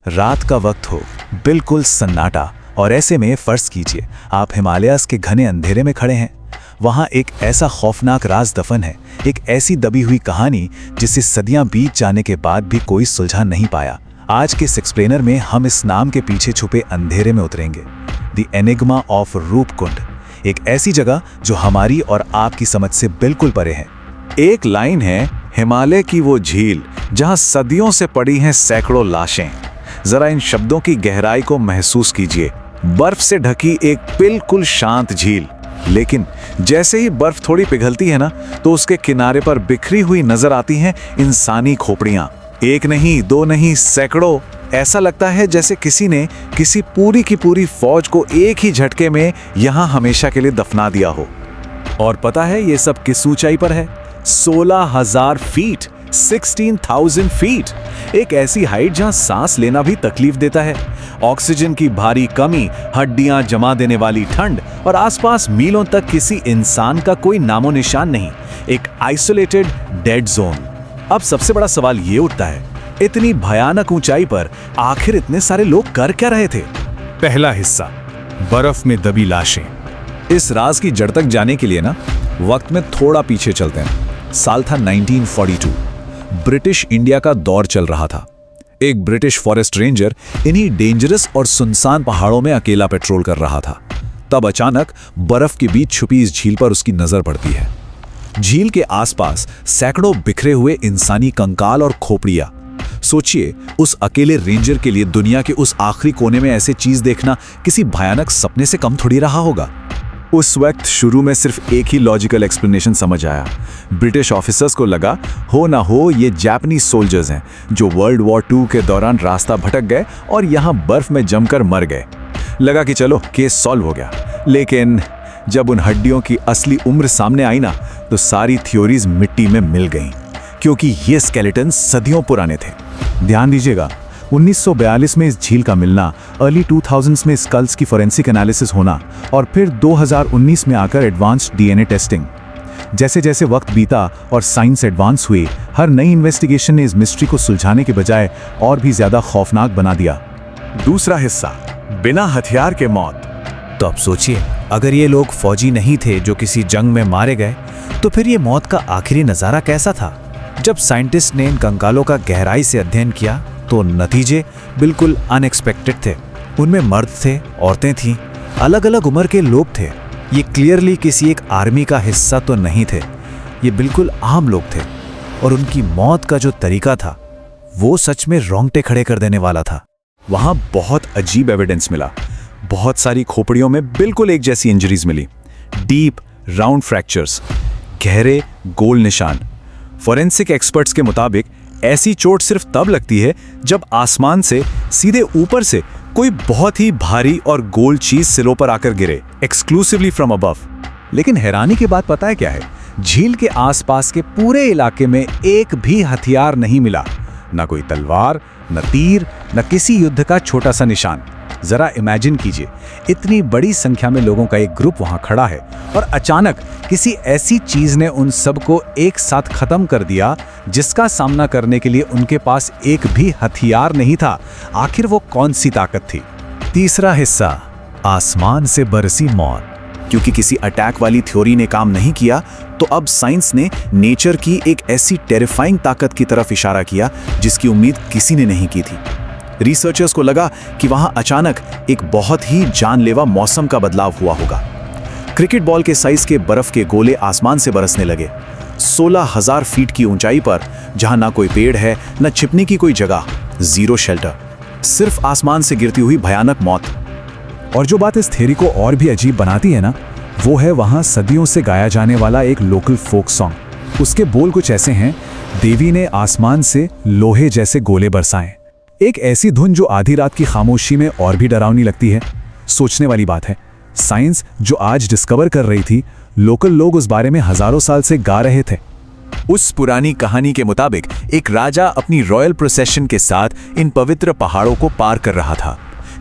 रात का वक्त हो, बिल्कुल सन्नाटा, और ऐसे में फर्ज कीजिए आप हिमालयास के घने अंधेरे में खड़े हैं। वहाँ एक ऐसा खौफनाक राज दफन है, एक ऐसी दबी हुई कहानी जिसे सदियां बीत जाने के बाद भी कोई सुलझा नहीं पाया। आज के एक्सप्लेनर में हम इस नाम के पीछे छुपे अंधेरे में उतरेंगे। द एनिग्मा ऑफ रूपकुंड, एक ऐसी जगह जो हमारी और आपकी समझ से बिल्कुल परे है। एक लाइन है, हिमालय की वो झील जहां सदियों से पड़ी हैं सैकड़ों लाशें। जरा इन शब्दों की गहराई को महसूस कीजिए। बर्फ से ढकी एक बिल्कुल शांत झील, लेकिन जैसे ही बर्फ थोड़ी पिघलती है ना, तो उसके किनारे पर बिखरी हुई नजर आती हैं इंसानी खोपड़ियां। एक नहीं, दो नहीं, सैकड़ों। ऐसा लगता है जैसे किसी ने किसी पूरी की पूरी फौज को एक ही झटके में यहां हमेशा के लिए दफना दिया हो। और पता है ये सब किस ऊंचाई पर है? 16,000 फीट, 16,000 फीट। एक ऐसी हाइट जहां सांस लेना भी तकलीफ देता है। ऑक्सीजन की भारी कमी, हड्डियां जमा देने वाली ठंड, और आसपास मीलों तक किसी इंसान का कोई नामो निशान नहीं। एक आइसोलेटेड डेड जोन। अब सबसे बड़ा सवाल ये उठता है, इतनी भयानक ऊंचाई पर आखिर इतने सारे लोग कर क्या रहे थे? पहला हिस्सा, बर्फ में दबी लाशें। इस राज की जड़ तक जाने के लिए ना वक्त में थोड़ा पीछे चलते हैं। साल था 1942। ब्रिटिश इंडिया का दौर चल रहा था। एक ब्रिटिश फॉरेस्ट रेंजर इन्हीं डेंजरस और सुनसान पहाड़ों में अकेला पेट्रोल कर रहा था। तब अचानक बर्फ के बीच छुपी इस झील पर उसकी नजर पड़ती है। झील के आसपास सैकड़ों बिखरे हुए इंसानी कंकाल और खोपड़ियां। सोचिए, उस अकेले रेंजर के लिए दुनिया के उस आखिरी कोने में ऐसे चीज देखना किसी भयानक सपने से कम थोड़ी रहा होगा। उस वक्त शुरू में सिर्फ एक ही लॉजिकल एक्सप्लेनेशन समझ आया। ब्रिटिश ऑफिसर्स को लगा हो ना हो ये जापानीज सोल्जर्स हैं जो वर्ल्ड वॉर 2 के दौरान रास्ता भटक गए और यहाँ बर्फ में जमकर मर गए। लगा कि चलो केस सॉल्व हो गया। लेकिन जब उन हड्डियों की असली उम्र सामने आई ना, तो सारी थ्योरीज मिट्टी में मिल गईं, क्योंकि ये स्केलेटन सदियों पुराने थे। ध्यान दीजिएगा, 1942 में इस झील का मिलना, अर्ली 2000s में स्कल्स की फोरेंसिक एनालिसिस होना, और फिर 2019 में आकर एडवांस्ड डीएनए टेस्टिंग। जैसे जैसे वक्त बीता और साइंस एडवांस हुई, हर नई इन्वेस्टिगेशन ने इस मिस्ट्री को सुलझाने के बजाय और भी ज्यादा खौफनाक बना दिया। दूसरा हिस्सा, बिना हथियार के मौत। तो अब सोचिए, अगर ये लोग फौजी नहीं थे जो किसी जंग में मारे गए, तो फिर ये मौत का आखिरी नजारा कैसा था? जब साइंटिस्ट ने इन कंकालों का गहराई से अध्ययन किया, तो नतीजे बिल्कुल अनएक्सपेक्टेड थे। उनमें मर्द थे, औरतें थीं, अलग अलग उम्र के लोग थे। ये क्लियरली किसी एक आर्मी का हिस्सा तो नहीं थे। ये बिल्कुल आम लोग थे, और उनकी मौत का जो तरीका था, वो सच में रोंगटे खड़े कर देने वाला था। वहां बहुत अजीब एविडेंस मिला। बहुत सारी खोपड़ियों में बिल्कुल एक जैसी इंजरीज मिली। डीप राउंड फ्रैक्चर्स, गहरे गोल निशान। फोरेंसिक एक्सपर्ट्स के मुताबिक ऐसी चोट सिर्फ तब लगती है जब आसमान से सीधे ऊपर से कोई बहुत ही भारी और गोल चीज सिरों पर आकर गिरे, एक्सक्लूसिवली फ्रॉम अबव। लेकिन हैरानी की बात पता है क्या है? झील के आसपास के पूरे इलाके में एक भी हथियार नहीं मिला। न कोई तलवार, न तीर, न किसी युद्ध का छोटा सा निशान। जरा इमेजिन कीजिए, इतनी बड़ी संख्या में लोगों का एक ग्रुप वहां खड़ा है, और अचानक किसी ऐसी चीज ने उन सबको एक साथ खत्म कर दिया जिसका सामना करने के लिए उनके पास एक भी हथियार नहीं था। आखिर वो कौन सी ताकत थी? तीसरा हिस्सा, आसमान से बरसी मौत। क्योंकि किसी अटैक वाली थ्योरी ने काम नहीं किया, तो अब साइंस ने नेचर की एक ऐसी टेरिफाइंग ताकत की तरफ इशारा किया जिसकी उम्मीद किसी ने नहीं की थी। रिसर्चर्स को लगा कि वहां अचानक एक बहुत ही जानलेवा मौसम का बदलाव हुआ होगा। क्रिकेट बॉल के साइज के बर्फ के गोले आसमान से बरसने लगे। 16,000 फीट की ऊंचाई पर, जहां ना कोई पेड़ है, न छिपने की कोई जगह, जीरो शेल्टर, सिर्फ आसमान से गिरती हुई भयानक मौत। और जो बात इस थ्योरी को और भी अजीब बनाती है ना, वो है वहां सदियों से गाया जाने वाला एक लोकल फोक सॉन्ग। उसके बोल कुछ ऐसे हैं, देवी ने आसमान से लोहे जैसे गोले बरसाए। एक ऐसी धुन जो आधी रात की खामोशी में और भी डरावनी लगती है। सोचने वाली बात है, साइंस जो आज डिस्कवर कर रही थी, लोकल लोग उस बारे में हजारों साल से गा रहे थे। उस पुरानी कहानी के मुताबिक एक राजा अपनी रॉयल प्रोसेशन के साथ इन पवित्र पहाड़ों को पार कर रहा था।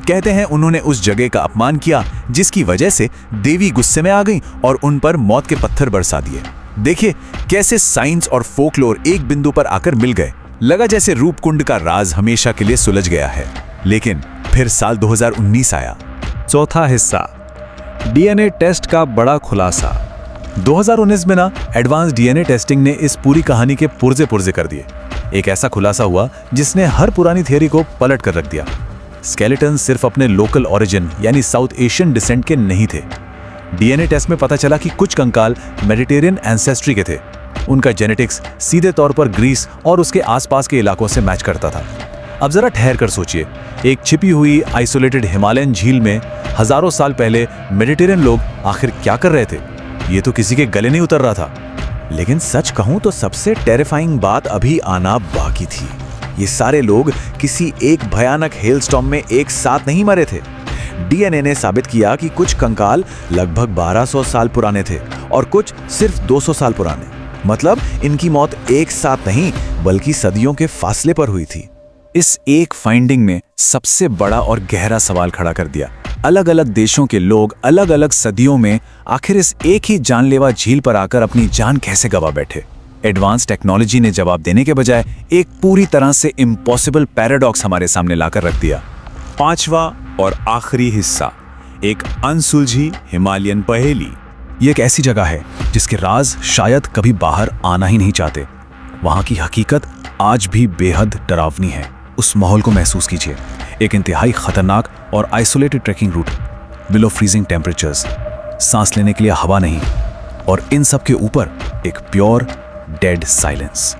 कहते हैं उन्होंने उस जगह का अपमान किया, जिसकी वजह से देवी गुस्से में आ गई और उन पर मौत के पत्थर बरसा दिए। देखिए कैसे साइंस और फोकलोर एक बिंदु पर आकर मिल गए। लगा जैसे रूपकुंड का राज हमेशा के लिए सुलझ गया है। लेकिन फिर साल 2019 आया। चौथा हिस्सा, डीएनए टेस्ट का बड़ा खुलासा। 2019 में ना एडवांस डीएनए टेस्टिंग ने इस पूरी कहानी के पुर्जे पुर्जे कर दिए। एक ऐसा खुलासा हुआ जिसने हर पुरानी थियरी को पलट कर रख दिया। स्केलेटन सिर्फ अपने लोकल ओरिजिन यानी साउथ एशियन डिसेंट के नहीं थे। डीएनए टेस्ट में पता चला कि कुछ कंकाल मेडिटेरियन एंसेस्ट्री के थे। उनका जेनेटिक्स सीधे तौर पर ग्रीस और उसके आसपास के इलाकों से मैच करता था। अब जरा ठहर कर सोचिए, एक छिपी हुई आइसोलेटेड हिमालयन झील में हजारों साल पहले मेडिटेरियन लोग आखिर क्या कर रहे थे? ये तो किसी के गले नहीं उतर रहा था। लेकिन सच कहूं तो सबसे टेरिफाइंग बात अभी आना बाकी थी। ये सारे लोग किसी एक भयानक हेलस्टॉर्म में एक साथ नहीं मरे थे। डीएनए ने साबित किया कि कुछ कंकाल लगभग 1200 साल पुराने थे और कुछ सिर्फ 200 साल पुराने। मतलब इनकी मौत एक साथ नहीं बल्कि सदियों के फासले पर हुई थी। इस एक फाइंडिंग ने सबसे बड़ा और गहरा सवाल खड़ा कर दिया। अलग अलग देशों के लोग अलग अलग सदियों में आखिर इस एक ही जानलेवा झील पर आकर अपनी जान कैसे गंवा बैठे? एडवांस टेक्नोलॉजी ने जवाब देने के बजाय एक पूरी तरह से इम्पॉसिबल पैराडॉक्स हमारे सामने लाकर रख दिया। पांचवा और आखिरी हिस्सा, एक अनसुलझी हिमालयन पहेली। ये एक ऐसी जगह है जिसके राज शायद कभी बाहर आना ही नहीं चाहते। वहां की हकीकत आज भी बेहद डरावनी है। उस माहौल को महसूस कीजिए, एक इंतहाई खतरनाक और isolated trekking route, below freezing temperatures, सांस लेने के लिए हवा नहीं, और इन सब के ऊपर एक प्योर डेड साइलेंस।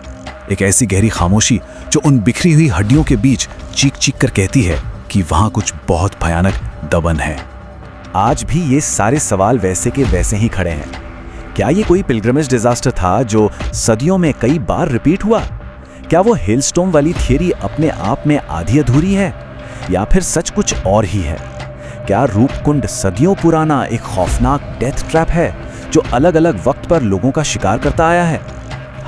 एक ऐसी गहरी खामोशी जो उन बिखरी हुई हड्डियों के बीच चीख चीख कर कहती है कि वहां कुछ बहुत भयानक दबन है। आज भी ये सारे सवाल वैसे के वैसे ही खड़े हैं। क्या ये कोई पिलग्रिमेज डिजास्टर था जो सदियों में कई बार रिपीट हुआ? क्या वो हेलस्टॉर्म वाली थियरी अपने आप में आधी अधूरी है, या फिर सच कुछ और ही है? क्या रूपकुंड सदियों पुराना एक खौफनाक डेथ ट्रैप है जो अलग अलग वक्त पर लोगों का शिकार करता आया है?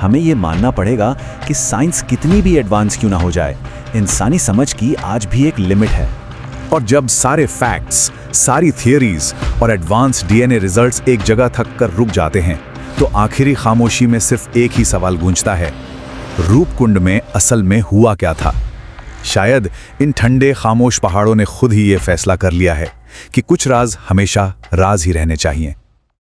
हमें ये मानना पड़ेगा कि साइंस कितनी भी एडवांस क्यों ना हो जाए, इंसानी समझ की आज भी एक लिमिट है। और जब सारे फैक्ट्स, सारी थियरीज और एडवांस डीएनए रिजल्ट्स एक जगह थक कर रुक जाते हैं, तो आखिरी खामोशी में सिर्फ एक ही सवाल गूंजता है, रूपकुंड में असल में हुआ क्या था? शायद इन ठंडे खामोश पहाड़ों ने खुद ही ये फैसला कर लिया है कि कुछ राज हमेशा राज ही रहने चाहिए।